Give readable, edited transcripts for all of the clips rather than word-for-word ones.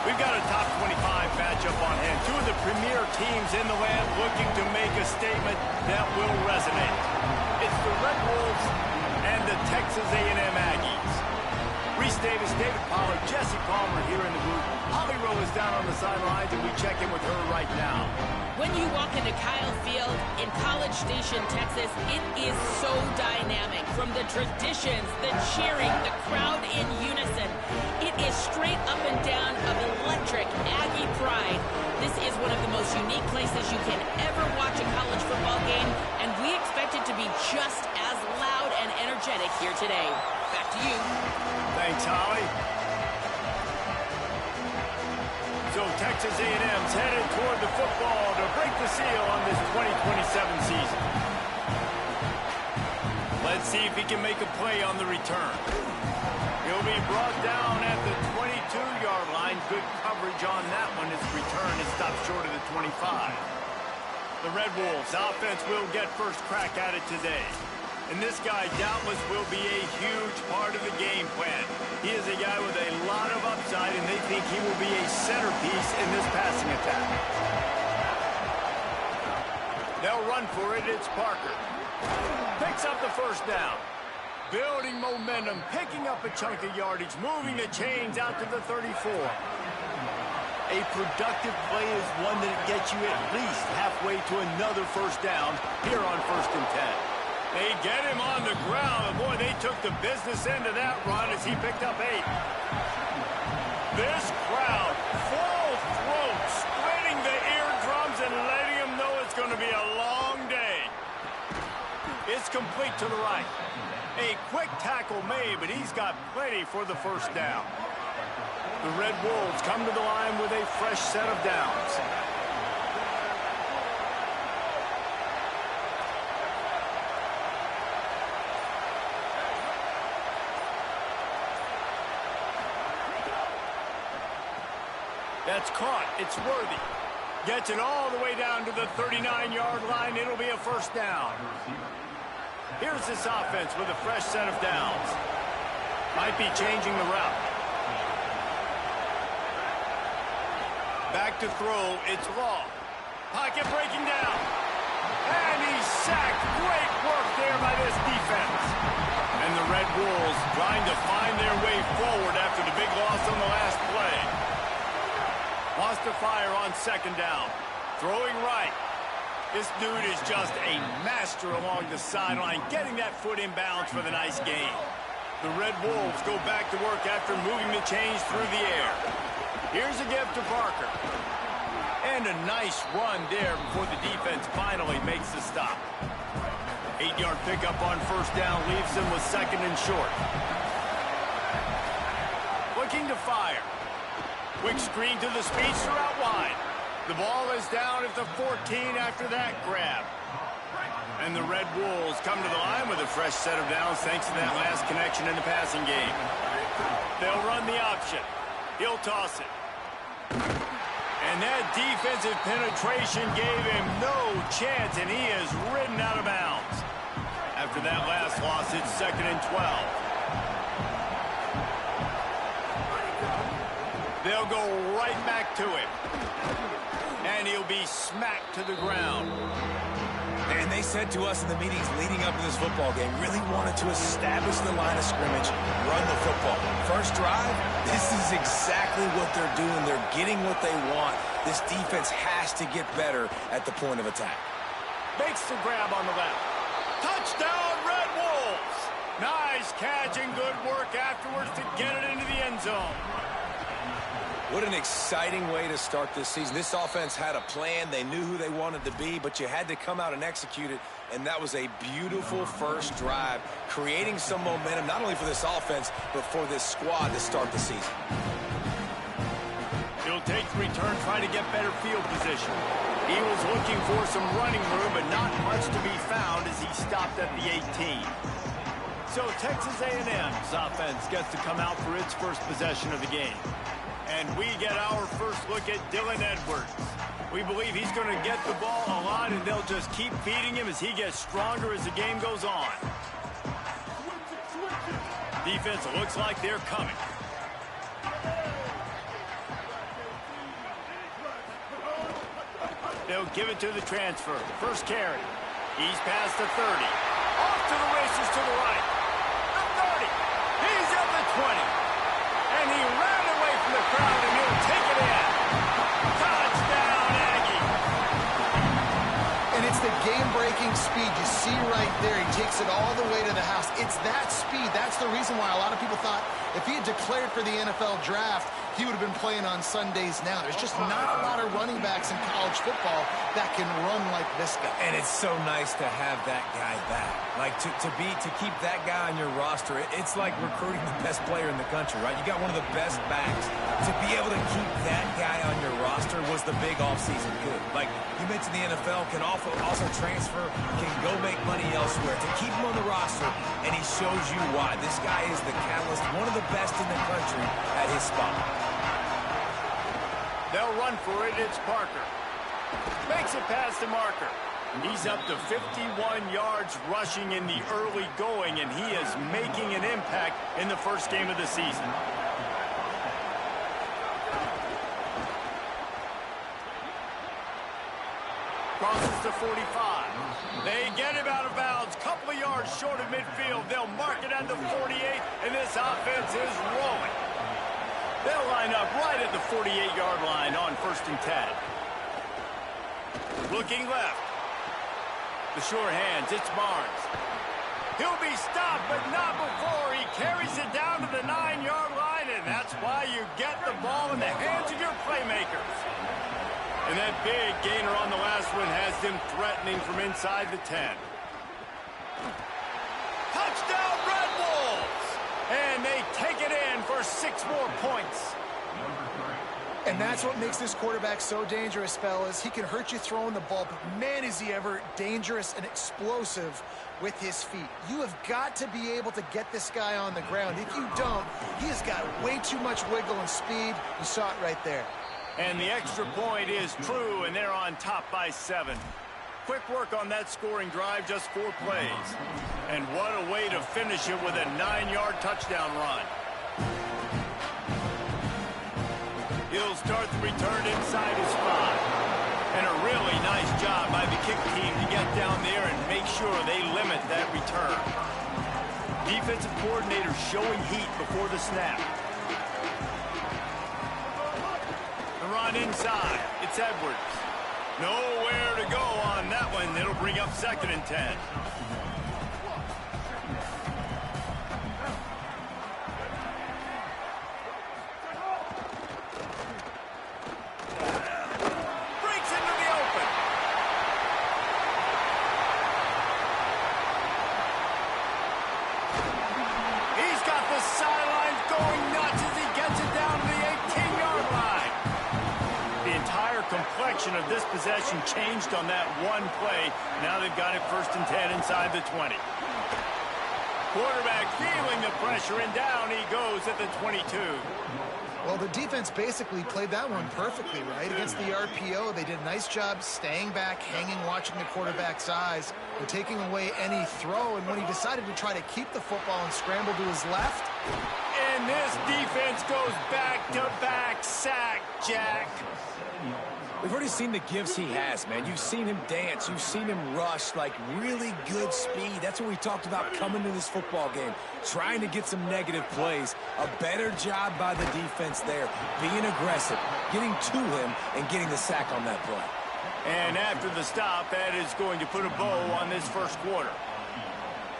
We've got a top 25 matchup on hand. Two of the premier teams in the land looking to make a statement that will resonate. It's the Red Wolves and the Texas A&M Aggies. Reese Davis, David Pollard, Jesse Palmer here in the booth. Holly Rowe is down on the sidelines, and we check in with her right now. When you walk into Kyle Field in College Station, Texas, it is so dynamic. From the traditions, the cheering, the crowd in unison. It is straight up and down of electric Aggie pride. This is one of the most unique places you can ever watch a college football game, and we expect it to be just as loud and energetic here today. Back to you. Thanks, Holly. So Texas A&M's headed toward the football to break the seal on this 2027 season. Let's see if he can make a play on the return. He'll be brought down at the 22-yard line. Good coverage on that one. His return is stopped short of the 25. The Red Wolves offense will get first crack at it today. And this guy doubtless will be a huge part of the game plan. He is a guy with a lot of upside, and they think he will be a centerpiece in this passing attack. They'll run for it. It's Parker. Picks up the first down. Building momentum, picking up a chunk of yardage, moving the chains out to the 34. A productive play is one that gets you at least halfway to another first down here on 1st and 10. They get him on the ground. Boy, they took the business end of that run as he picked up 8. This crowd, full throat, splitting the eardrums and letting them know it's going to be a long day. It's complete to the right. A quick tackle made, but he's got plenty for the first down. The Red Wolves come to the line with a fresh set of downs. That's caught. It's Worthy. Gets it all the way down to the 39-yard line. It'll be a first down. Here's this offense with a fresh set of downs. Might be changing the route. Back to throw. It's Law. Pocket breaking down. And he's sacked. Great work there by this defense. And the Red Wolves trying to find their way forward after the big loss on the last play. Wants to fire on 2nd down. Throwing right. This dude is just a master along the sideline, getting that foot in bounds for the nice gain. The Red Wolves go back to work after moving the chains through the air. Here's a give to Parker. And a nice run there before the defense finally makes the stop. 8-yard pickup on 1st down leaves them with 2nd and short. Looking to fire. Quick screen to the speedster out wide. The ball is down at the 14 after that grab. And the Red Wolves come to the line with a fresh set of downs thanks to that last connection in the passing game. They'll run the option. He'll toss it. And that defensive penetration gave him no chance, and he is ridden out of bounds. After that last loss, it's 2nd and 12. They'll go right back to him. And he'll be smacked to the ground. And they said to us in the meetings leading up to this football game, really wanted to establish the line of scrimmage, run the football. First drive, this is exactly what they're doing. They're getting what they want. This defense has to get better at the point of attack. Makes the grab on the left. Touchdown, Red Wolves! Nice catch and good work afterwards to get it into the end zone. What an exciting way to start this season. This offense had a plan. They knew who they wanted to be, but you had to come out and execute it, and that was a beautiful first drive, creating some momentum, not only for this offense, but for this squad to start the season. He'll take the return, try to get better field position. He was looking for some running room, but not much to be found as he stopped at the 18. So Texas A&M's offense gets to come out for its first possession of the game. And we get our first look at Dylan Edwards. We believe he's going to get the ball a lot, and they'll just keep feeding him as he gets stronger as the game goes on. Defense looks like they're coming. They'll give it to the transfer. First carry. He's past the 30. Off to the races to the right. The 30. He's at the 20. And he ran away from the crowd, and he'll take it in. Touchdown, Aggie. And it's the game-breaking speed you see right there. He takes it all the way to the house. It's that speed. That's the reason why a lot of people thought if he had declared for the NFL draft, he would have been playing on Sundays now. There's just not a lot of running backs in college football that can run like this guy. And it's so nice to have that guy back. Like, to keep that guy on your roster, it's like recruiting the best player in the country, right? You got one of the best backs. To be able to keep that guy on your roster was the big offseason good. Like, you mentioned the NFL can also transfer, can go make money elsewhere. To keep him on the roster, and he shows you why. This guy is the catalyst, one of the best in the country at his spot. They'll run for it. It's Parker. Makes it past the marker. He's up to 51 yards rushing in the early going, and he is making an impact in the first game of the season. Crosses to 45. They get him out of bounds. Couple of yards short of midfield. They'll mark it at the 48, and this offense is rolling. They'll line up right at the 48-yard line on 1st and 10. Looking left. The sure hands, it's Barnes. He'll be stopped, but not before. He carries it down to the 9-yard line, and that's why you get the ball in the hands of your playmakers. And that big gainer on the last one has them threatening from inside the 10. Touchdown, Red Wolves! And they take it in for 6 more points. And that's what makes this quarterback so dangerous, fellas. He can hurt you throwing the ball, but man, is he ever dangerous and explosive with his feet. You have got to be able to get this guy on the ground. If you don't, he has got way too much wiggle and speed. You saw it right there. And the extra point is true, and they're on top by 7. Quick work on that scoring drive, just 4 plays. And what a way to finish it with a 9-yard touchdown run. He'll start the return inside his 5. And a really nice job by the kick team to get down there and make sure they limit that return. Defensive coordinator showing heat before the snap. The run inside. It's Edwards. Nowhere to go on that one. It'll bring up 2nd and 10. Of this possession changed on that one play. Now they've got it 1st and 10 inside the 20. Quarterback feeling the pressure, and down he goes at the 22. Well, the defense basically played that one perfectly, right? Against the RPO, they did a nice job staying back, hanging, watching the quarterback's eyes, and taking away any throw. And when he decided to try to keep the football and scramble to his left. And this defense goes back-to-back sack, Jack. We've already seen the gifts he has, man. You've seen him dance. You've seen him rush, like really good speed. That's what we talked about coming to this football game, trying to get some negative plays. A better job by the defense there, being aggressive, getting to him, and getting the sack on that play. And after the stop, that is going to put a bow on this first quarter.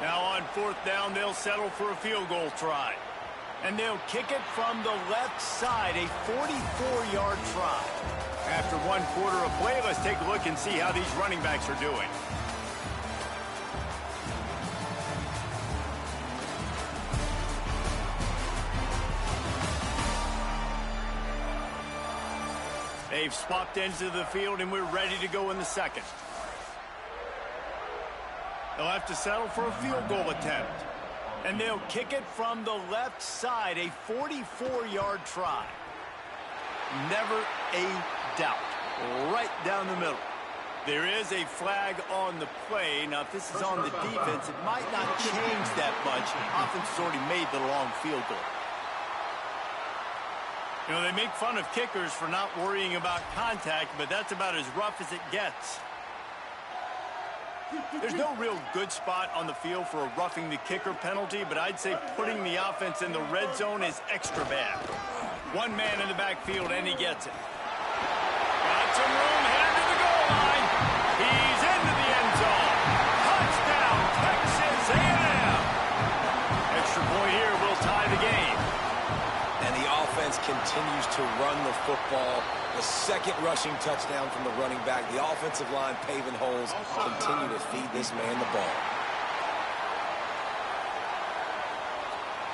Now on 4th down, they'll settle for a field goal try. And they'll kick it from the left side, a 44-yard try. After 1 quarter of play, let's take a look and see how these running backs are doing. They've swapped ends of the field, and we're ready to go in the second. They'll have to settle for a field goal attempt. And they'll kick it from the left side, a 44-yard try. Never a doubt. Right down the middle. There is a flag on the play. Now, if this is on the defense, it might not change that much. Offense has already made the long field goal. You know, they make fun of kickers for not worrying about contact, but that's about as rough as it gets. There's no real good spot on the field for a roughing the kicker penalty, but I'd say putting the offense in the red zone is extra bad. One man in the backfield, and he gets it. Got some room, headed to the goal line. He's into the end zone. Touchdown, Texas A&M. Extra point here will tie the game. And the offense continues to run the football. The second rushing touchdown from the running back. The offensive line paving holes. Continue to feed this man the ball.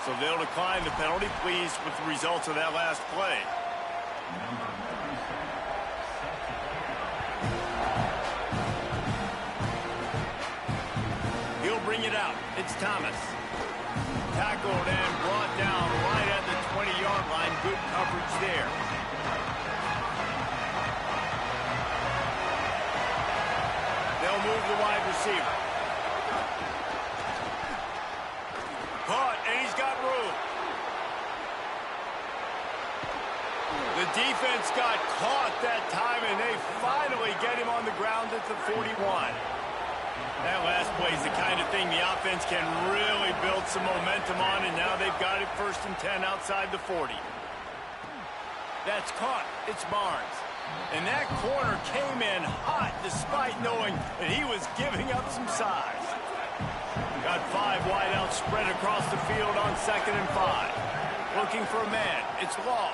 So they'll decline the penalty, pleased with the results of that last play. He'll bring it out. It's Thomas. Tackled and brought down right at the 20-yard line. Good coverage there. They'll move the wide receiver. Caught, and he's got room. The defense got caught that time, and they finally get him on the ground at the 41. That last play is the kind of thing the offense can really build some momentum on, and now they've got it 1st and 10 outside the 40. That's caught. It's Barnes. And that corner came in hot despite knowing that he was giving up some size. Got 5 wide out spread across the field on 2nd and 5. Looking for a man. It's Law.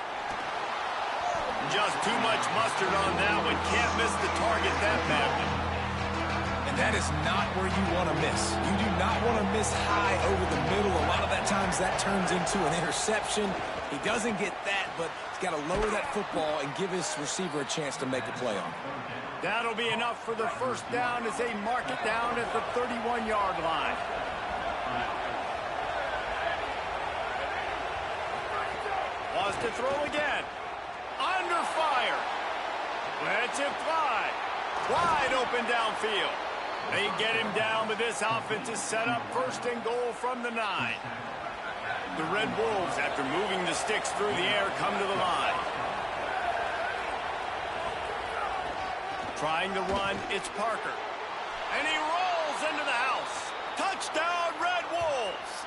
Just too much mustard on that one. Can't miss the target that badly. And that is not where you want to miss. You do not want to miss high over the middle. A lot of that times that turns into an interception. He doesn't get that, but he's got to lower that football and give his receiver a chance to make a play on it. That'll be enough for the 1st down as they mark it down at the 31-yard line. Wants to throw again. Under fire. Lets it fly. Wide open downfield. They get him down, but this offense is set up 1st and goal from the 9. The Red Wolves, after moving the sticks through the air, come to the line. Trying to run, it's Parker. And he rolls into the house. Touchdown, Red Wolves!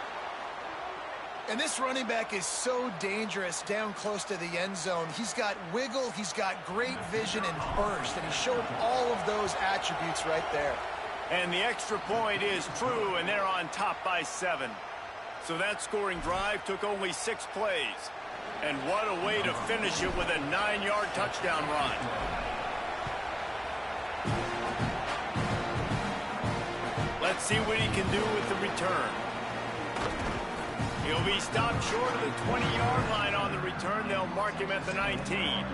And this running back is so dangerous down close to the end zone. He's got wiggle, he's got great vision and burst, and he showed all of those attributes right there. And the extra point is true, and they're on top by 7. So that scoring drive took only 6 plays. And what a way to finish it with a 9-yard touchdown run. Let's see what he can do with the return. He'll be stopped short of the 20-yard line on the return. They'll mark him at the 19.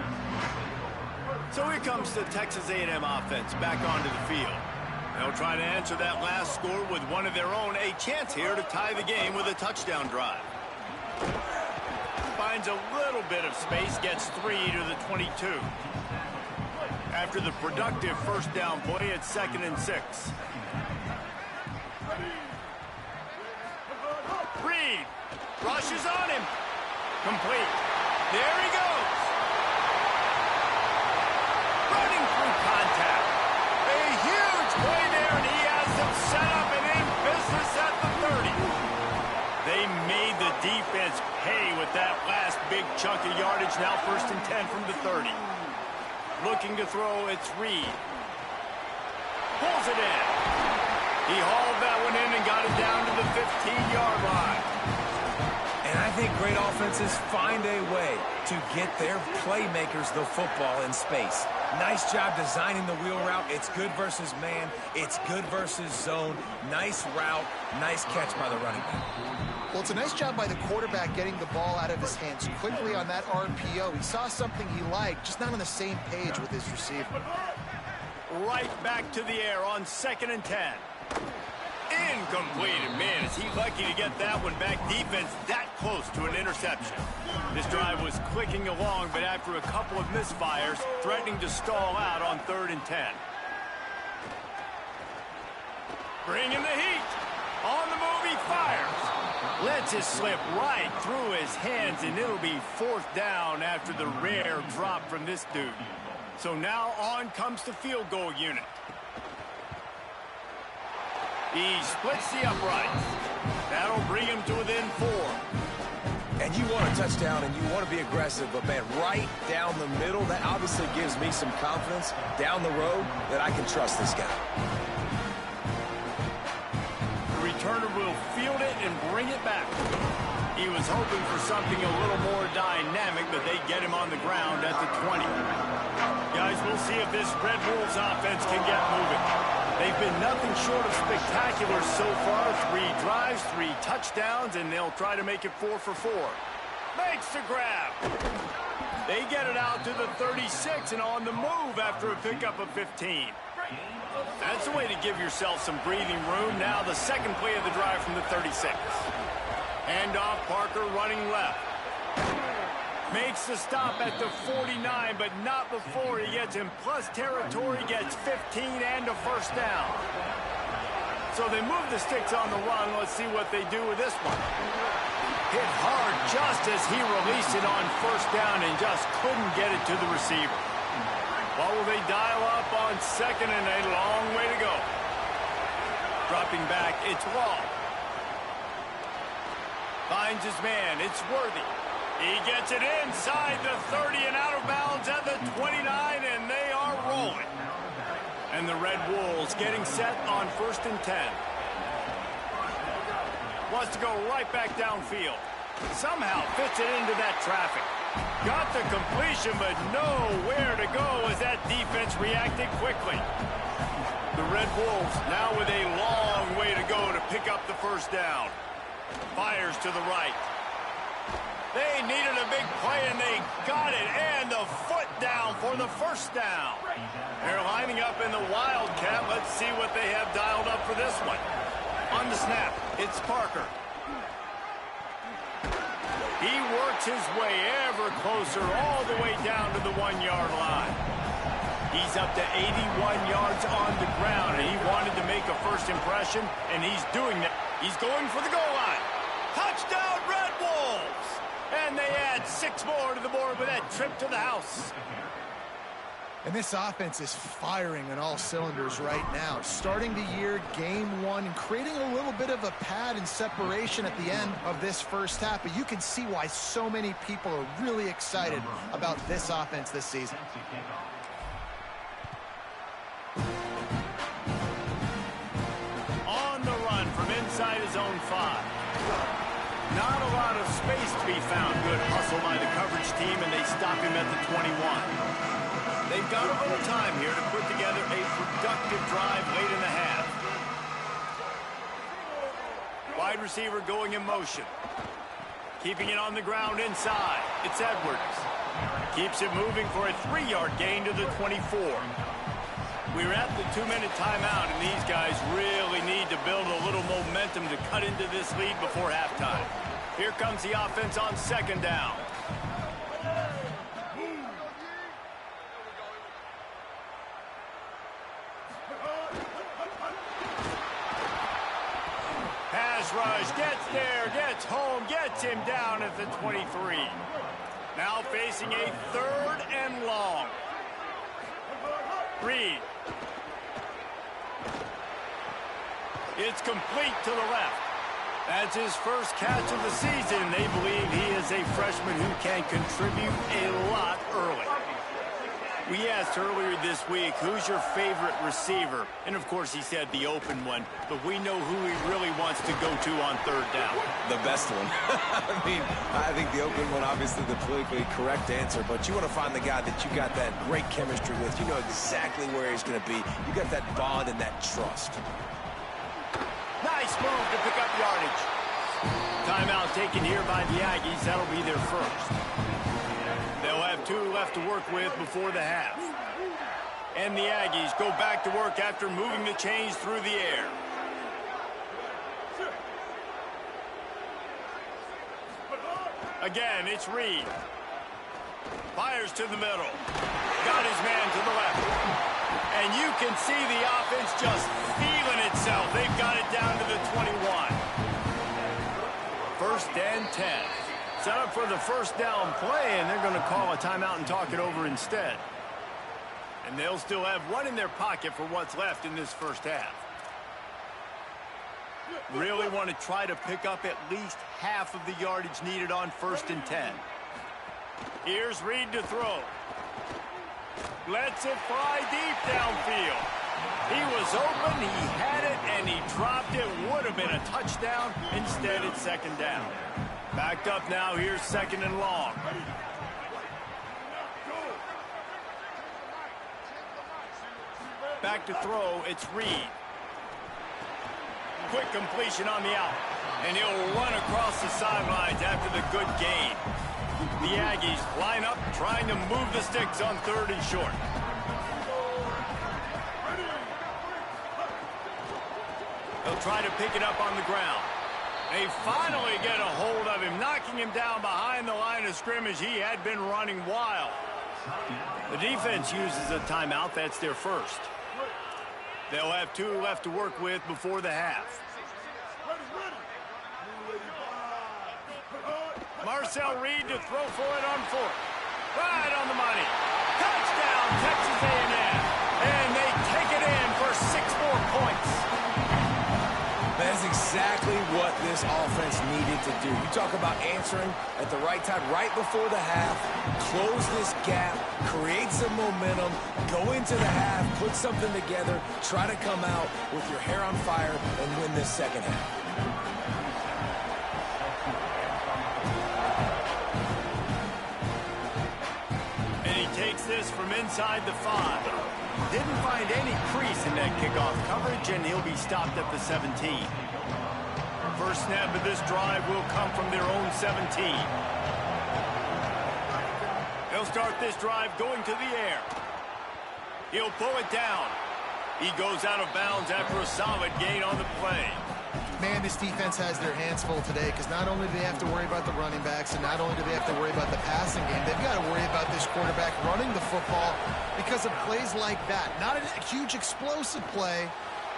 So here comes the Texas A&M offense back onto the field. They'll try to answer that last score with one of their own. A chance here to tie the game with a touchdown drive. Finds a little bit of space, gets 3 to the 22. After the productive 1st down play, it's 2nd and 6. Reed rushes on him. Complete. There he goes. Running through contact. A huge play there, and he has them set up and in business at the 30. They made the defense pay with that last big chunk of yardage. Now 1st and 10 from the 30. Looking to throw, it's Reed. Pulls it in. He hauled that one in and got it down to the 15-yard line. And I think great offenses find a way to get their playmakers the football in space. Nice job designing the wheel route. It's good versus man. It's good versus zone. Nice route. Nice catch by the running back. Well, it's a nice job by the quarterback getting the ball out of his hands quickly on that RPO. He saw something he liked, just not on the same page with his receiver. Right back to the air on 2nd and 10. Incomplete, and man, is he lucky to get that one back. Defense that close to an interception. This drive was clicking along, but after a couple of misfires, threatening to stall out on 3rd and 10. Bringing the heat. On the move, he fires. Lets it slip right through his hands, and it'll be 4th down after the rare drop from this dude. So now on comes the field goal unit. He splits the uprights. That'll bring him to within 4. And you want a touchdown and you want to be aggressive, but man, right down the middle, that obviously gives me some confidence down the road that I can trust this guy. The returner will field it and bring it back. He was hoping for something a little more dynamic, but they get him on the ground at the 20. Guys, we'll see if this Red Wolves offense can get moving. They've been nothing short of spectacular so far. 3 drives, 3 touchdowns, and they'll try to make it 4 for 4. Makes the grab. They get it out to the 36 and on the move after a pickup of 15. That's a way to give yourself some breathing room. Now the second play of the drive from the 36. Handoff, Parker running left. Makes the stop at the 49, but not before he gets in plus territory, gets 15 and a 1st down. So they move the sticks on the run. Let's see what they do with this one. Hit hard just as he released it on 1st down and just couldn't get it to the receiver. What will they dial up on 2nd and a long way to go? Dropping back, it's Law. Finds his man, it's Worthy. He gets it inside the 30 and out of bounds at the 29, and they are rolling. And the Red Wolves getting set on 1st and 10. Wants to go right back downfield. Somehow fits it into that traffic. Got the completion, but nowhere to go as that defense reacted quickly. The Red Wolves now with a long way to go to pick up the 1st down. Fires to the right. They needed a big play, and they got it, and the foot down for the 1st down. They're lining up in the Wildcat. Let's see what they have dialed up for this one. On the snap, it's Parker. He works his way ever closer all the way down to the 1-yard line. He's up to 81 yards on the ground, and he wanted to make a first impression, and he's doing that. He's going for the goal line. Touchdown, Red Wolves! And they add 6 more to the board with that trip to the house. And this offense is firing on all cylinders right now. Starting the year, game 1, and creating a little bit of a pad and separation at the end of this 1st half. But you can see why so many people are really excited about this offense this season. On the run from inside his own 5. Not a lot of space to be found. Good hustle by the coverage team, and they stop him at the 21. They've got a little time here to put together a productive drive late in the half. Wide receiver going in motion. Keeping it on the ground inside. It's Edwards. Keeps it moving for a 3-yard gain to the 24. We're at the 2-minute timeout, and these guys really need to build a little momentum to cut into this lead before halftime. Here comes the offense on 2nd down. Pass rush, gets there, gets home, gets him down at the 23. Now facing a 3rd and long. Reed. It's complete to the left. That's his first catch of the season. They believe he is a freshman who can contribute a lot early. We asked earlier this week, who's your favorite receiver? And, of course, he said the open one. But we know who he really wants to go to on 3rd down. The best one. I think the open one, obviously the politically correct answer, but you want to find the guy that you got that great chemistry with. You know exactly where he's going to be. You got that bond and that trust. Nice move to pick up yardage. Timeout taken here by the Aggies. That'll be their first. They'll have 2 left to work with before the half. And the Aggies go back to work after moving the chains through the air. Again, it's Reed. Fires to the middle. Got his man to the left. And you can see the offense just feeling itself. They've got it down to the 21. 1st and 10. Set up for the first down play, and they're going to call a timeout and talk it over instead. And they'll still have one in their pocket for what's left in this first half. Really want to try to pick up at least half of the yardage needed on 1st and 10. Here's Reed to throw. Lets it fly deep downfield. He was open, he had it, and he dropped it. Would have been a touchdown. Instead, it's 2nd down. Backed up now, here's 2nd and long. Back to throw, it's Reed. Quick completion on the out. And he'll run across the sidelines after the good gain. The Aggies line up, trying to move the sticks on 3rd and short. They'll try to pick it up on the ground. They finally get a hold of him, knocking him down behind the line of scrimmage. He had been running wild. The defense uses a timeout. That's their first. They'll have 2 left to work with before the half. Marcel Reed to throw for it on 4th. Right on the money. Touchdown, Texas A&M. And they take it in for 6 more points. That's exactly what this offense needed to do. You talk about answering at the right time, right before the half, close this gap, create some momentum, go into the half, put something together, try to come out with your hair on fire and win this second half. And he takes this from inside the 5. Didn't find any crease in that kickoff coverage, and he'll be stopped at the 17. First snap of this drive will come from their own 17. They'll start this drive going to the air. He'll pull it down. He goes out of bounds after a solid gain on the play. Man, this defense has their hands full today because not only do they have to worry about the running backs and not only do they have to worry about the passing game, they've got to worry about this quarterback running the football because of plays like that. Not a huge explosive play,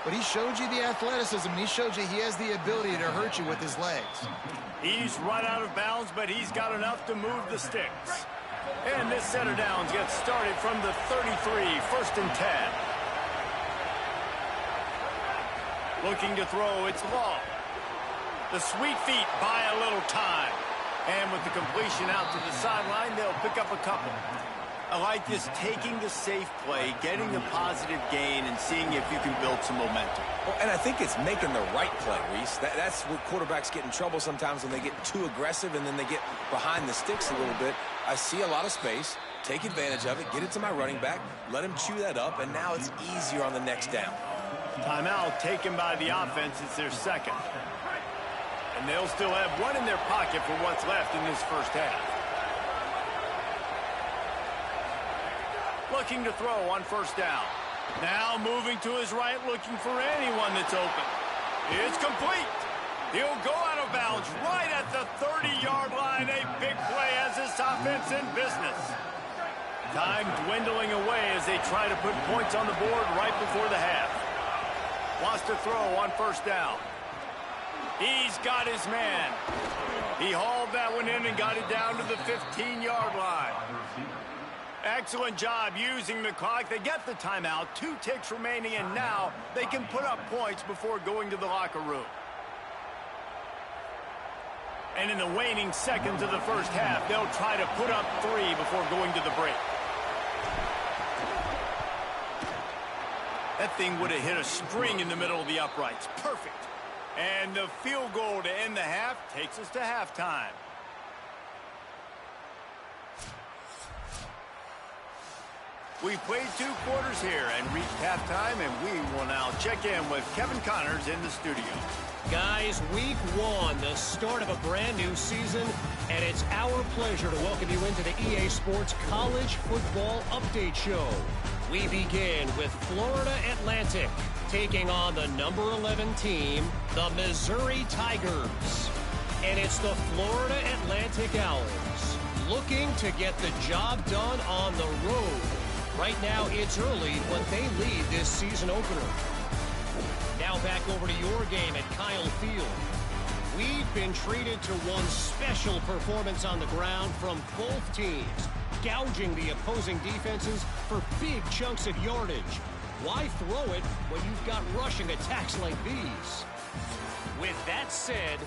but he showed you the athleticism. He showed you he has the ability to hurt you with his legs. He's run out of bounds, but he's got enough to move the sticks. And this set of downs gets started from the 33, 1st and 10. Looking to throw, it's Law. The sweet feet buy a little time. And with the completion out to the sideline, they'll pick up a couple. I like this, taking the safe play, getting the positive gain, and seeing if you can build some momentum. Well, and I think it's making the right play, Reese. That's where quarterbacks get in trouble sometimes when they get too aggressive and then they get behind the sticks a little bit. I see a lot of space. Take advantage of it. Get it to my running back. Let him chew that up, and now it's easier on the next down. Timeout taken by the offense. It's their 2nd. And they'll still have 1 in their pocket for what's left in this first half. Looking to throw on 1st down. Now moving to his right, looking for anyone that's open. It's complete. He'll go out of bounds right at the 30-yard line. A big play as this offense in business. Time dwindling away as they try to put points on the board right before the half. Wants to throw on 1st down. He's got his man. He hauled that one in and got it down to the 15-yard line. Excellent job using the clock. They get the timeout. 2 ticks remaining, and now they can put up points before going to the locker room. And in the waning seconds of the first half, they'll try to put up 3 before going to the break. That thing would have hit a string in the middle of the uprights. Perfect. And the field goal to end the half takes us to halftime. We played 2 quarters here and reached halftime, and we will now check in with Kevin Connors in the studio. Guys, week 1, the start of a brand new season, and it's our pleasure to welcome you into the EA Sports College Football Update Show. We begin with Florida Atlantic taking on the number 11 team, the Missouri Tigers. And it's the Florida Atlantic Owls looking to get the job done on the road. Right now, it's early, but they lead this season opener. Now back over to your game at Kyle Field. We've been treated to one special performance on the ground from both teams, gouging the opposing defenses for big chunks of yardage. Why throw it when you've got rushing attacks like these? With that said,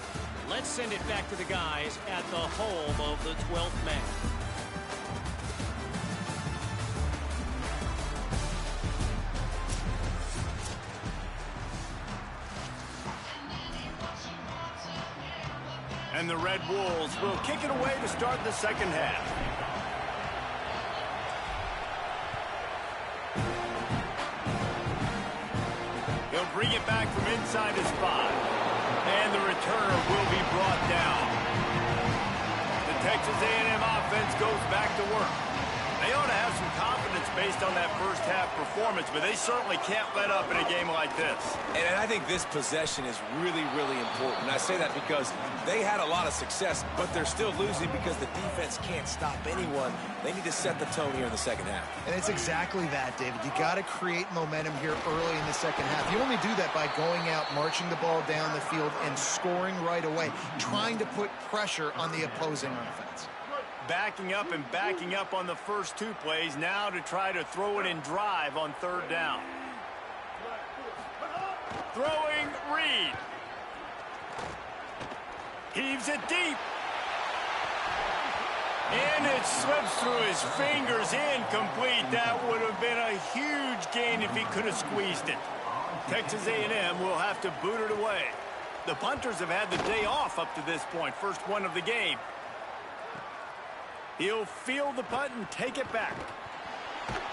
let's send it back to the guys at the home of the 12th man. And the Red Wolves will kick it away to start the second half. He'll bring it back from inside his 5. And the returner will be brought down. The Texas A&M offense goes back to work. They ought to have some confidence based on that first half performance, but they certainly can't let up in a game like this. And I think this possession is really, really important. I say that because they had a lot of success, but they're still losing because the defense can't stop anyone. They need to set the tone here in the second half. And it's exactly that, David. You got to create momentum here early in the second half. You only do that by going out, marching the ball down the field, and scoring right away, trying to put pressure on the opposing offense. Backing up and backing up on the first 2 plays, now to try to throw it in drive on 3rd down. Throwing Reed. Heaves it deep. And it slips through his fingers, incomplete. That would have been a huge gain if he could have squeezed it. Texas A&M will have to boot it away. The punters have had the day off up to this point, first one of the game. He'll field the punt and take it back.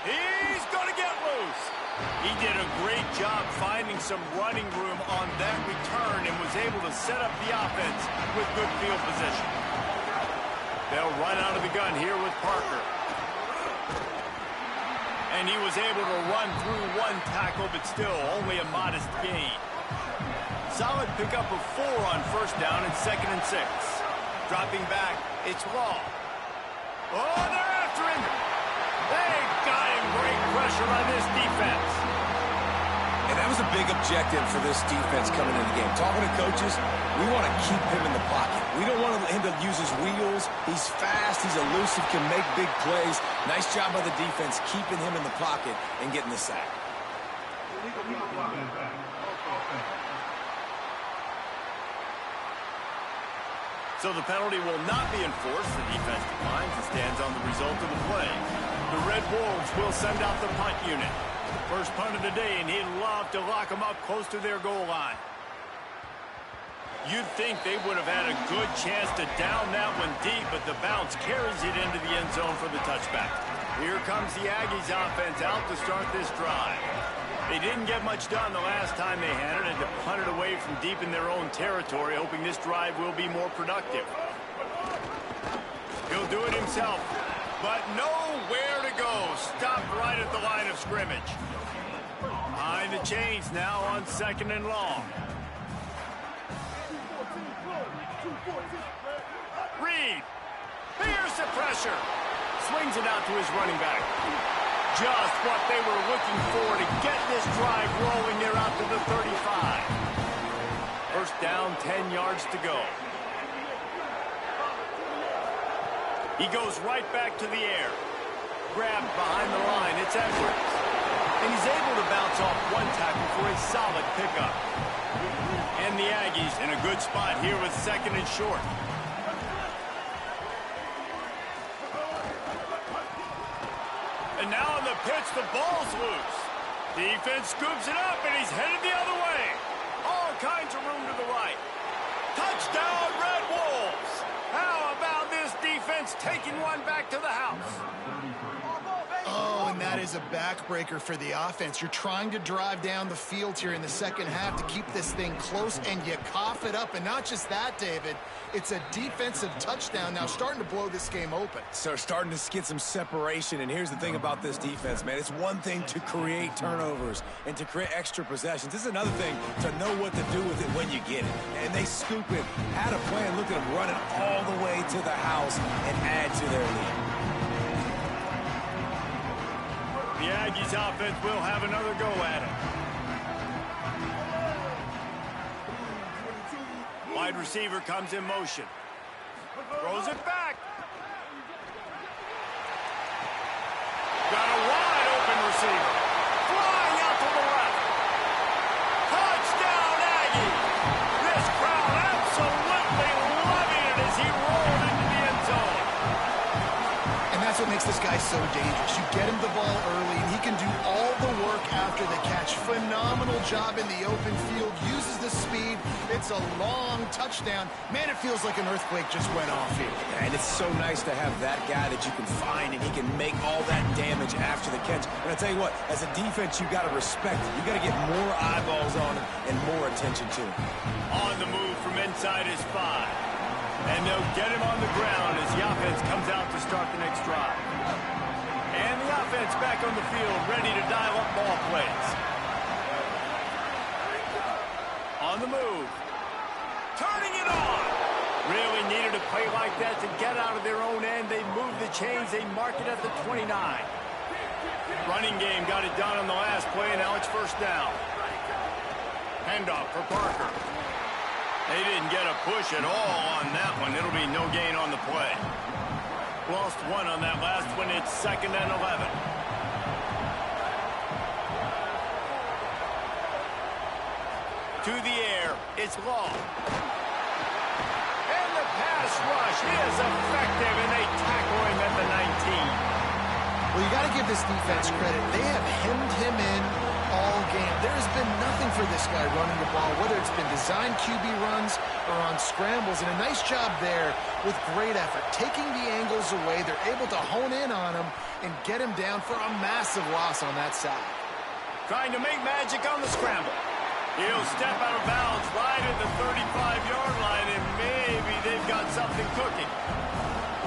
He's going to get loose. He did a great job finding some running room on that return and was able to set up the offense with good field position. They'll run out of the gun here with Parker. And he was able to run through 1 tackle, but still only a modest gain. Solid pickup of 4 on 1st down and 2nd and 6. Dropping back, it's Law. Oh, they're after him. They got him. Great pressure on this defense. And that was a big objective for this defense coming into the game. Talking to coaches, we want to keep him in the pocket. We don't want him to use his wheels. He's fast. He's elusive, can make big plays. Nice job by the defense keeping him in the pocket and getting the sack. So the penalty will not be enforced. The defense declines and stands on the result of the play. The Red Wolves will send out the punt unit. First punt of the day, and he'd love to lock them up close to their goal line. You'd think they would have had a good chance to down that one deep, but the bounce carries it into the end zone for the touchback. Here comes the Aggies offense out to start this drive. They didn't get much done the last time they had it, and to punt it away from deep in their own territory, hoping this drive will be more productive. He'll do it himself, but nowhere to go. Stopped right at the line of scrimmage. Behind the chains now on 2nd and long. Reed, here's the pressure. Swings it out to his running back. Just what they were looking for to get this drive rolling. They're out to the 35. First down, 10 yards to go. He goes right back to the air. Grabbed behind the line, it's Edwards. And he's able to bounce off 1 tackle for a solid pickup. And the Aggies in a good spot here with 2nd and short. And now in the pitch, the ball's loose. Defense scoops it up, and he's headed the other way. All kinds of room to the right. Touchdown, Red Wolves. How about this defense taking one back to the house? Oh, and that is a backbreaker for the offense. You're trying to drive down the field here in the second half to keep this thing close, and you cough it up. And not just that, David, it's a defensive touchdown now starting to blow this game open. So starting to get some separation, and here's the thing about this defense, man. It's one thing to create turnovers and to create extra possessions. This is another thing to know what to do with it when you get it. And they scoop it, had a plan, look at them running all the way to the house and add to their lead. The Aggies offense will have another go at it. Wide Wide receiver comes in motion. Throws it back. Got a wide open receiver. Flying out to the left. Touchdown, Aggie. This crowd absolutely loving it as he rolled into the end zone. And that's what makes this guy so dangerous. You get him the ball early, and he can do all the work after the catch. Phenomenal job in the open field. Uses the speed. It's a long touchdown. Man, it feels like an earthquake just went off here. And it's so nice to have that guy that you can find, and he can make all that damage after the catch. And I tell you what, as a defense, you got to respect it. You got to get more eyeballs on him and more attention to him. On the move from inside his 5. And they'll get him on the ground as the offense comes out to start the next drive. And the offense back on the field, ready to dial up ball plays. On the move. Turning it on. Really needed a play like that to get out of their own end. They move the chains. They mark it at the 29. Running game got it done on the last play, and now it's first down. Handoff for Parker. They didn't get a push at all on that one. It'll be no gain on the play. Lost 1 on that last one. It's 2nd and 11. To the air. It's Long. And the pass rush is effective, and they tackle him at the 19. Well, you got to give this defense credit. They have hemmed him in all game. There has been nothing for this guy running the ball, whether it's been designed QB runs or on scrambles, and a nice job there with great effort. Taking the angles away, they're able to hone in on him and get him down for a massive loss on that side. Trying to make magic on the scramble. He'll step out of bounds right at the 35-yard line, and maybe they've got something cooking.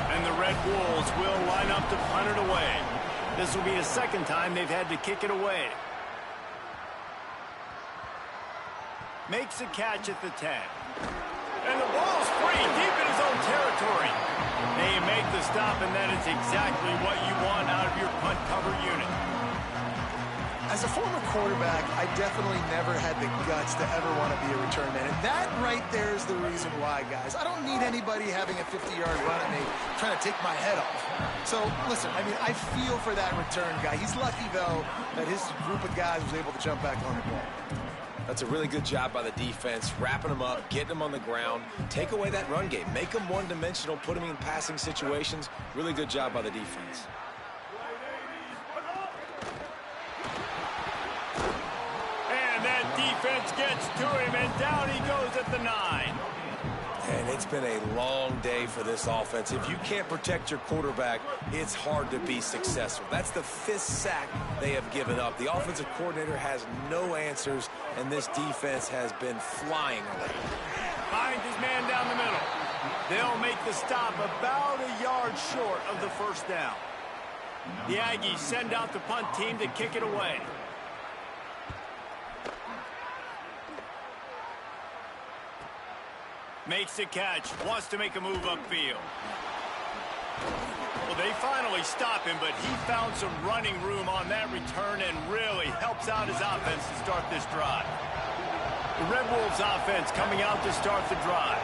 And the Red Wolves will line up to punt it away. This will be the 2nd time they've had to kick it away. Makes a catch at the 10. And the ball's free deep in his own territory. They make the stop, and that is exactly what you want out of your punt cover unit. As a former quarterback, I definitely never had the guts to ever want to be a return man. And that right there is the reason why, guys. I don't need anybody having a 50-yard run at me trying to take my head off. So, listen, I mean, I feel for that return guy. He's lucky, though, that his group of guys was able to jump back on the ball. That's a really good job by the defense, wrapping them up, getting them on the ground, take away that run game, make them one-dimensional, put them in passing situations. Really good job by the defense. And that defense gets to him, and down he goes at the 9. And it's been a long day for this offense. If you can't protect your quarterback, it's hard to be successful. That's the 5th sack they have given up. The offensive coordinator has no answers, and this defense has been flying away. Finds his man down the middle. They'll make the stop about a yard short of the first down. The Aggies send out the punt team to kick it away. Makes the catch, wants to make a move upfield. Well, they finally stop him, but he found some running room on that return and really helps out his offense to start this drive. The Red Wolves offense coming out to start the drive.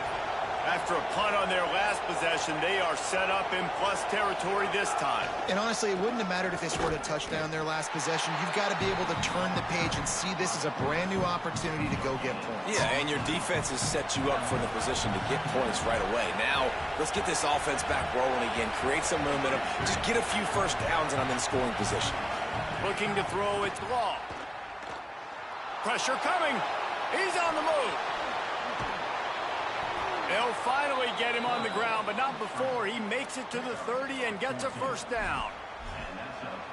After a punt on their last possession, they are set up in plus territory this time. And honestly, it wouldn't have mattered if they scored a touchdown their last possession. You've got to be able to turn the page and see this as a brand new opportunity to go get points. Yeah, and your defense has set you up for the position to get points right away. Now, let's get this offense back rolling again, create some momentum, just get a few first downs, and I'm in scoring position. Looking to throw, it's Law. Pressure coming. He's on the move. They'll finally get him on the ground, but not before he makes it to the 30 and gets a first down.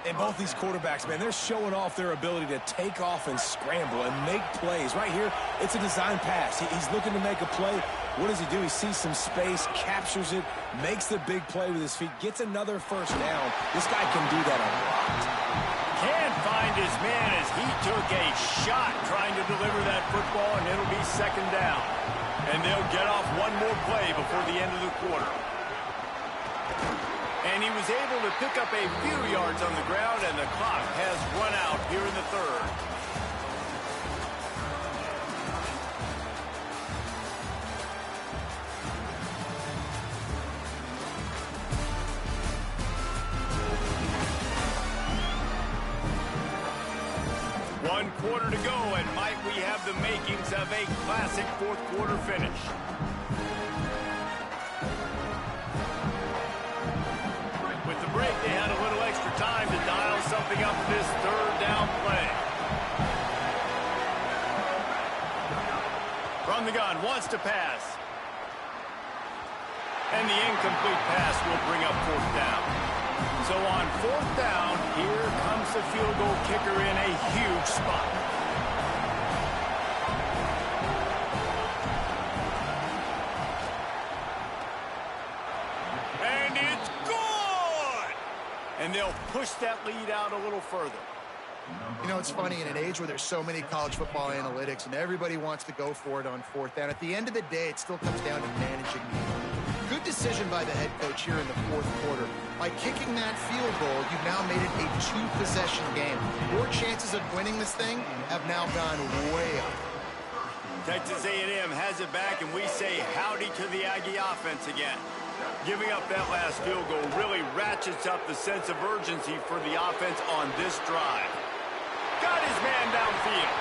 And both these quarterbacks, man, they're showing off their ability to take off and scramble and make plays. Right here, it's a design pass. He's looking to make a play. What does he do? He sees some space, captures it, makes the big play with his feet, gets another first down. This guy can do that a lot. Can't find his man as he took a shot trying to deliver that football, and it'll be 2nd down. And they'll get off one more play before the end of the quarter. And he was able to pick up a few yards on the ground, and the clock has run out here in the 3rd. quarter to go, and might we have the makings of a classic fourth quarter finish. With the break, they had a little extra time to dial something up for this third down play. From the gun, wants to pass. And the incomplete pass will bring up fourth down. So on fourth down, here comes the field goal kicker in a huge spot. And it's good! And they'll push that lead out a little further. You know, it's funny, in an age where there's so many college football analytics and everybody wants to go for it on fourth down, at the end of the day, it still comes down to managing the game. Good decision by the head coach here in the fourth quarter. By kicking that field goal, you've now made it a two-possession game. Your chances of winning this thing have now gone way up. Texas A&M has it back, and we say howdy to the Aggie offense again. Giving up that last field goal really ratchets up the sense of urgency for the offense on this drive. Got his man downfield.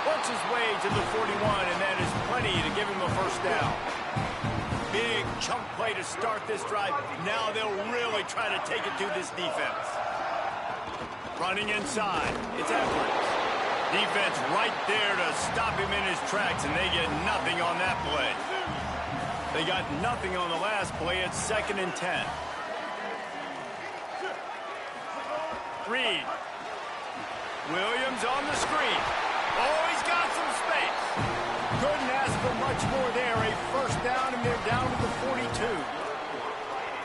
Works his way to the 41, and that is plenty to give him a first down. Big chunk play to start this drive. Now they'll really try to take it to this defense. Running inside. It's Edwards. Defense right there to stop him in his tracks, and they get nothing on that play. They got nothing on the last play. It's 2nd and 10. Reed. Williams on the screen. Oh, he's got some space. Couldn't ask for much more there. A first down, and they're down to the 42.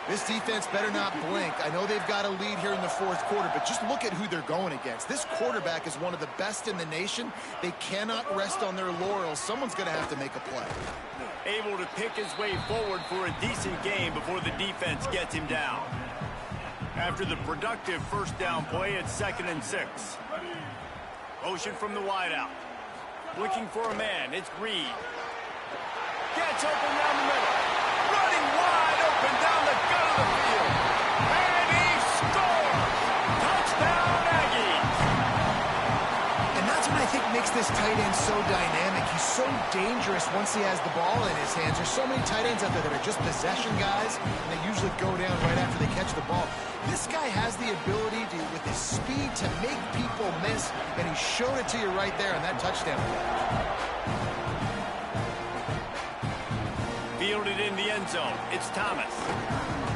This defense better not blink. I know they've got a lead here in the fourth quarter, but just look at who they're going against. This quarterback is one of the best in the nation. They cannot rest on their laurels. Someone's going to have to make a play. Able to pick his way forward for a decent game before the defense gets him down. After the productive first down play, it's 2nd and 6. Motion from the wideout. Looking for a man. It's Reed. Gets open down the middle. Running wide open down the gut of the field. And he scores! Touchdown, Aggies! And that's what I think makes this tight end so dynamic. He's so dangerous once he has the ball in his hands. There's so many tight ends out there that are just possession guys, and they usually go down right after they catch the ball. This guy has the ability to, with his speed, to make people miss, and he showed it to you right there on that touchdown. Fielded in the end zone. It's Thomas.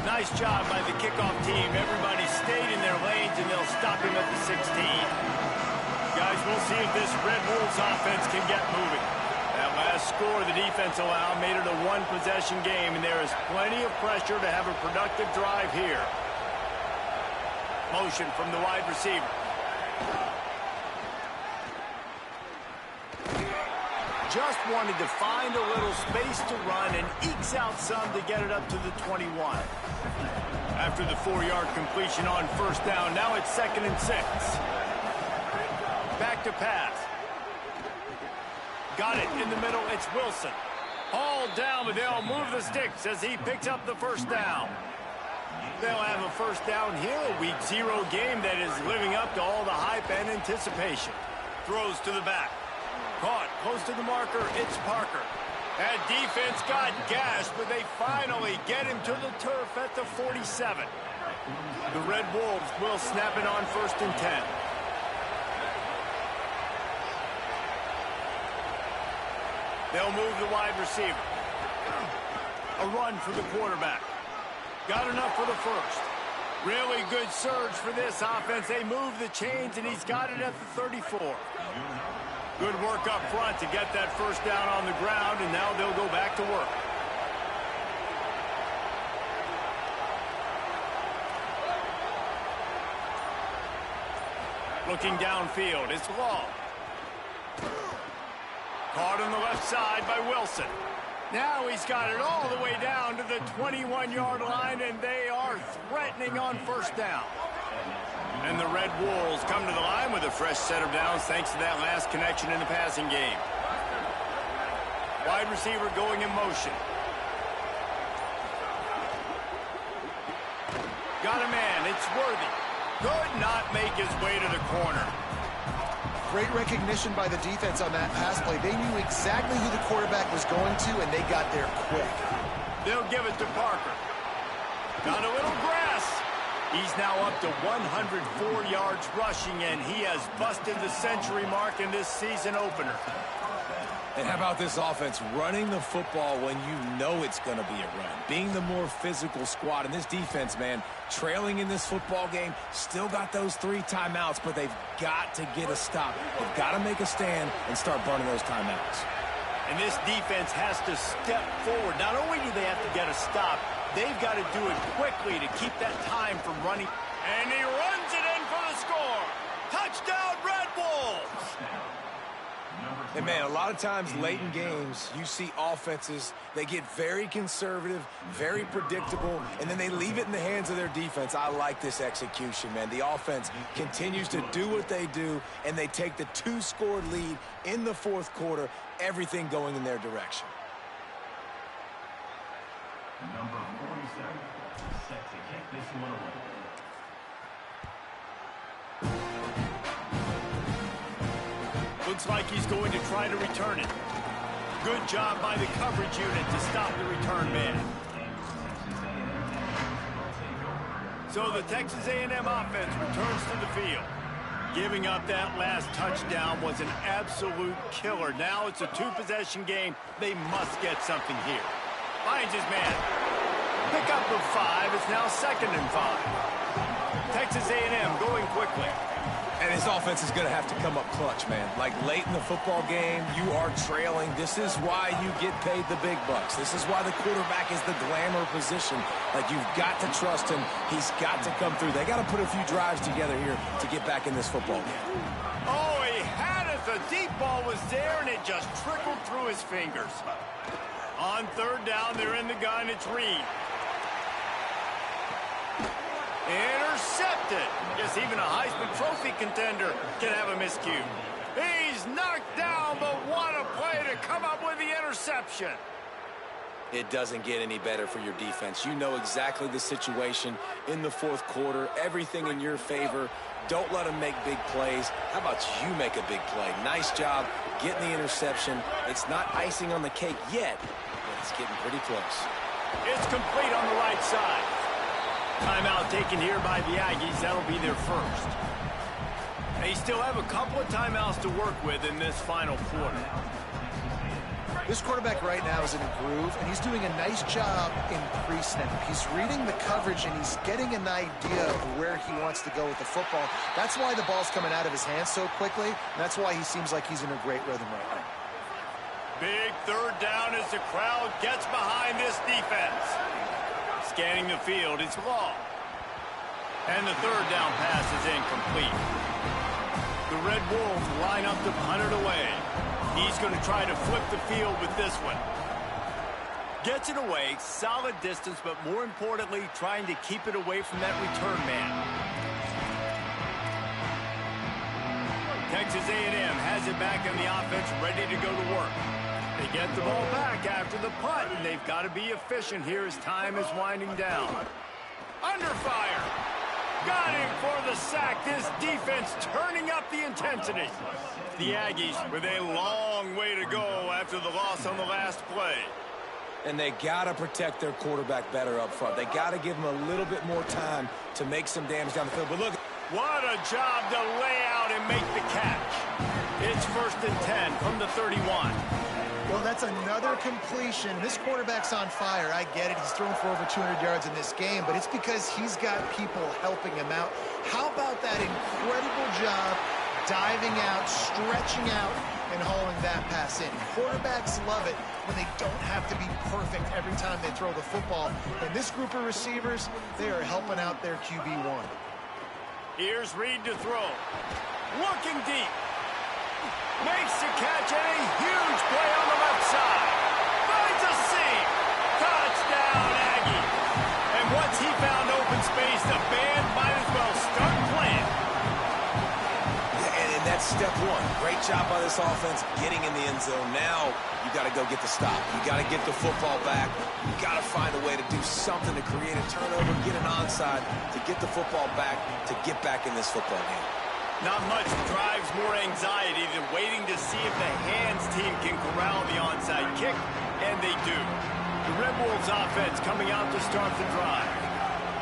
Nice job by the kickoff team. Everybody stayed in their lanes, and they'll stop him at the 16. Guys, we'll see if this Red Wolves offense can get moving. That last score the defense allowed made it a one-possession game, and there is plenty of pressure to have a productive drive here. Motion from the wide receiver. Just wanted to find a little space to run and ekes out some to get it up to the 21. After the 4-yard completion on first down, now it's 2nd and 6. Back to pass. Got it in the middle. It's Wilson. Hauled down, but they'll move the sticks as he picks up the first down. They'll have a first down here, a week 0 game that is living up to all the hype and anticipation. Throws to the back. Caught close to the marker. It's Parker. That defense got gashed, but they finally get him to the turf at the 47. The Red Wolves will snap it on 1st and 10. They'll move the wide receiver. A run for the quarterback. Got enough for the first. Really good surge for this offense. They move the chains, and he's got it at the 34. Good work up front to get that first down on the ground, and now they'll go back to work. Looking downfield, it's Law. Caught on the left side by Wilson. Now he's got it all the way down to the 21-yard line, and they are threatening on first down. And the Red Wolves come to the line with a fresh set of downs thanks to that last connection in the passing game. Wide receiver going in motion. Got a man. It's Worthy. Could not make his way to the corner. Great recognition by the defense on that pass play. They knew exactly who the quarterback was going to, and they got there quick. They'll give it to Parker. Got a little grass. He's now up to 104 yards rushing, and he has busted the century mark in this season opener. And how about this offense running the football when you know it's going to be a run? Being the more physical squad. And this defense, man, trailing in this football game, still got those 3 timeouts, but they've got to get a stop. They've got to make a stand and start burning those timeouts. And this defense has to step forward. Not only do they have to get a stop, they've got to do it quickly to keep that time from running. And he runs it in for the score. Touchdown, Red Wolves! And, man, a lot of times late in games, you see offenses, they get very conservative, very predictable, and then they leave it in the hands of their defense. I like this execution, man. The offense continues to do what they do, and they take the 2-score lead in the 4th quarter, everything going in their direction. Number 47, set to kick this one away. Looks like he's going to try to return it. Good job by the coverage unit to stop the return man. So the Texas A&M offense returns to the field. Giving up that last touchdown was an absolute killer. Now it's a 2-possession game. They must get something here. Finds his man. Pick up of 5. It's now 2nd and 5. Texas A&M going quickly. And his offense is going to have to come up clutch, man. Like late in the football game, you are trailing. This is why you get paid the big bucks. This is why the quarterback is the glamour position. Like, you've got to trust him. He's got to come through. They got to put a few drives together here to get back in this football game. Oh, he had it. The deep ball was there, and it just trickled through his fingers. On 3rd down, they're in the gun. It's Reed. Intercepted. Guess even a Heisman Trophy contender can have a miscue. He's knocked down, but what a play to come up with the interception. It doesn't get any better for your defense. You know exactly the situation in the 4th quarter. Everything in your favor. Don't let them make big plays. How about you make a big play? Nice job getting the interception. It's not icing on the cake yet, but it's getting pretty close. It's complete on the right side. Timeout taken here by the Aggies. That'll be their first. They still have a couple of timeouts to work with in this final quarter. This quarterback right now is in a groove, and he's doing a nice job in pre-snap. He's reading the coverage, and he's getting an idea of where he wants to go with the football. That's why the ball's coming out of his hands so quickly, and that's why he seems like he's in a great rhythm right now. Big 3rd down as the crowd gets behind this defense. Scanning the field, it's Law. And the 3rd down pass is incomplete. The Red Wolves line up to punt it away. He's going to try to flip the field with this one. Gets it away, solid distance, but more importantly, trying to keep it away from that return man. Texas A&M has it back on the offense, ready to go to work. They get the ball back after the punt, and they've got to be efficient here as time is winding down. Under fire. Got him for the sack. This defense turning up the intensity. The Aggies with a long way to go after the loss on the last play. And they got to protect their quarterback better up front. They got to give him a little bit more time to make some damage down the field. But look. What a job to lay out and make the catch. It's 1st and 10 from the 31. Well, that's another completion. This quarterback's on fire. I get it. He's thrown for over 200 yards in this game, but it's because he's got people helping him out. How about that incredible job diving out, stretching out, and hauling that pass in? Quarterbacks love it when they don't have to be perfect every time they throw the football. And this group of receivers, they are helping out their QB1. Here's Reed to throw. Looking deep. Makes the catch and a huge play on the left side. Finds a seam. Touchdown, Aggie. And once he found open space, the band might as well start playing. And that's step 1. Great job by this offense getting in the end zone. Now you got to go get the stop. You got to get the football back. You got to find a way to do something to create a turnover, get an onside, to get the football back, to get back in this football game. Not much drives more anxiety than waiting to see if the hands team can corral the onside kick, and they do. The Red Wolves offense coming out to start the drive.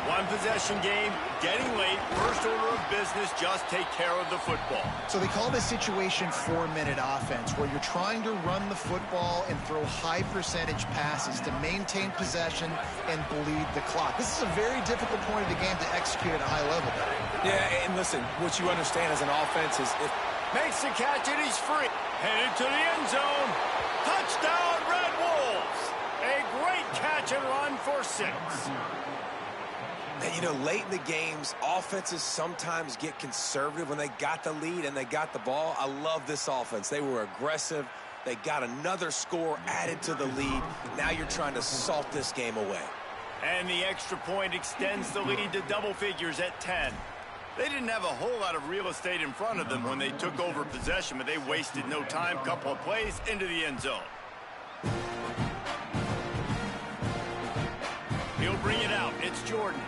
One possession game, getting late, first order of business, just take care of the football. So they call this situation 4-minute offense, where you're trying to run the football and throw high percentage passes to maintain possession and bleed the clock. This is a very difficult point of the game to execute at a high level, Barry. Yeah, and listen, what you understand as an offense is if Makes the catch and he's free. Headed to the end zone. Touchdown, Red Wolves. A great catch and run for 6. And, you know, late in the games, offenses sometimes get conservative when they got the lead and they got the ball. I love this offense. They were aggressive. They got another score added to the lead. Now you're trying to salt this game away. And the extra point extends the lead to double figures at 10. They didn't have a whole lot of real estate in front of them when they took over possession, but they wasted no time. Couple of plays into the end zone. He'll bring it out. It's Jordan.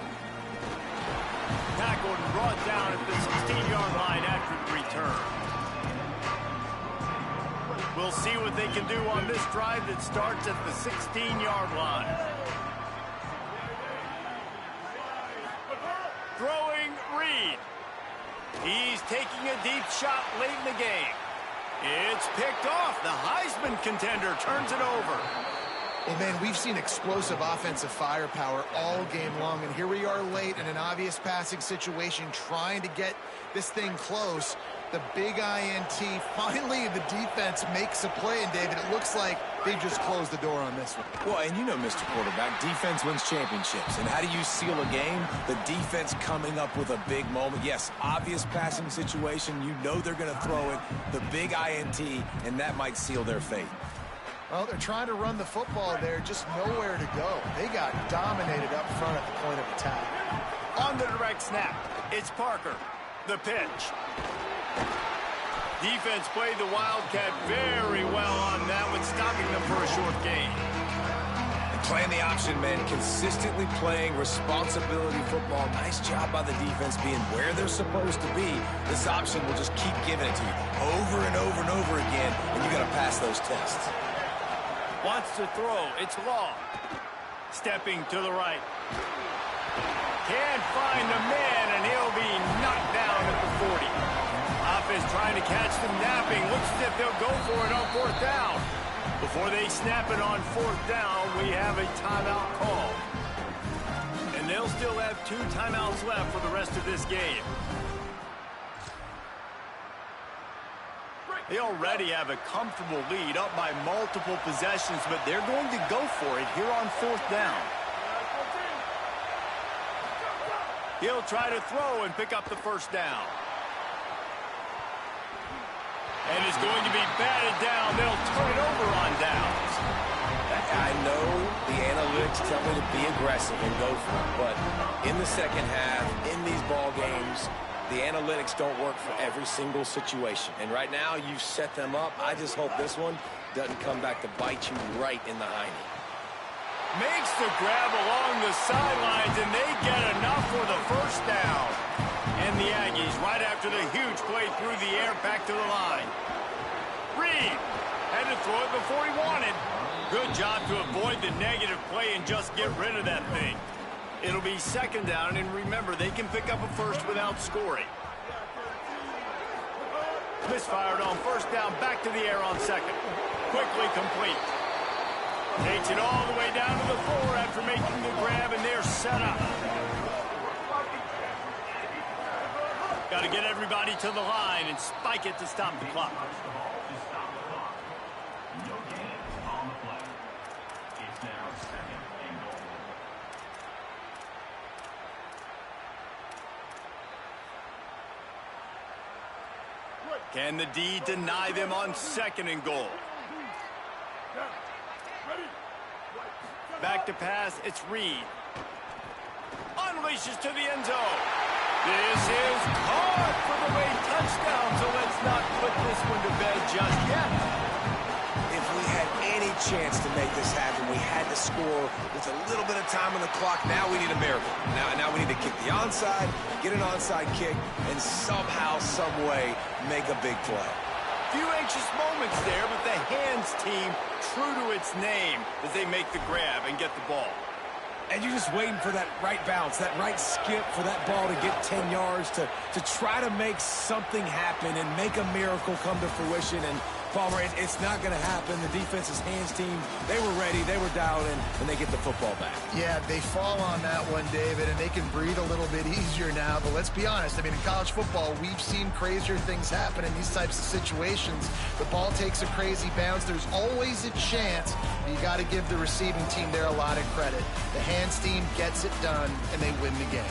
Tackled and brought down at the 16-yard line after the return. We'll see what they can do on this drive that starts at the 16-yard line. Throwing Reed. He's taking a deep shot late in the game. It's picked off. The Heisman contender turns it over. Well, man, we've seen explosive offensive firepower all game long, and here we are late in an obvious passing situation trying to get this thing close. The big INT, finally the defense makes a play, and David, it looks like they just closed the door on this one. Well, and you know, Mr. Quarterback, defense wins championships. And how do you seal a game? The defense coming up with a big moment. Yes, obvious passing situation. You know they're going to throw it. The big INT, and that might seal their fate. Well, they're trying to run the football there, just nowhere to go. They got dominated up front at the point of attack. On the direct snap, it's Parker. The pitch. Defense played the Wildcat very well on that one, stopping them for a short gain. And playing the option, man, consistently playing responsibility football. Nice job by the defense being where they're supposed to be. This option will just keep giving it to you over and over and over again, and you got to pass those tests. Wants to throw. It's Law. Stepping to the right. Can't find the man, and he'll be knocked down at the 40. Offense trying to catch them napping. Looks as if they'll go for it on 4th down. Before they snap it on 4th down, we have a timeout call. And they'll still have 2 timeouts left for the rest of this game. They already have a comfortable lead, up by multiple possessions, but they're going to go for it here on 4th down. He'll try to throw and pick up the 1st down. And it's going to be batted down. They'll turn it over on downs. I know the analytics tell me to be aggressive and go for it, but in the second half, in these ball games, the analytics don't work for every single situation. And right now, you've set them up. I just hope this one doesn't come back to bite you right in the hiney. Makes the grab along the sidelines, and they get enough for the 1st down. And the Aggies, right after the huge play through the air, back to the line. Reed had to throw it before he wanted. Good job to avoid the negative play and just get rid of that thing. It'll be 2nd down, and remember, they can pick up a 1st without scoring. Misfired on 1st down, back to the air on 2nd. Quickly complete. Takes it all the way down to the 4 after making the grab, and they're set up. Got to get everybody to the line and spike it to stop the clock. No gain on the play. It's now 2nd and goal. Can the D deny them on 2nd and goal? Back to pass, it's Reed. Unleashes to the end zone. This is caught for the late touchdown, so let's not put this one to bed just yet. If we had any chance to make this happen. We had to score with a little bit of time on the clock. Now we need a miracle. Now we need to kick the onside, get an onside kick, and somehow, some way, make a big play. Few anxious moments there, but the hands team true to its name as they make the grab and get the ball. And you're just waiting for that right bounce, that right skip for that ball to get 10 yards to try to make something happen and make a miracle come to fruition. And Palmer, it's not going to happen. The defense's hands team, they were ready, they were dialed in, and they get the football back. Yeah, they fall on that one, David, and they can breathe a little bit easier now. But let's be honest, I mean, in college football, we've seen crazier things happen in these types of situations. The ball takes a crazy bounce. There's always a chance. You got to give the receiving team there a lot of credit. The hands team gets it done, and they win the game.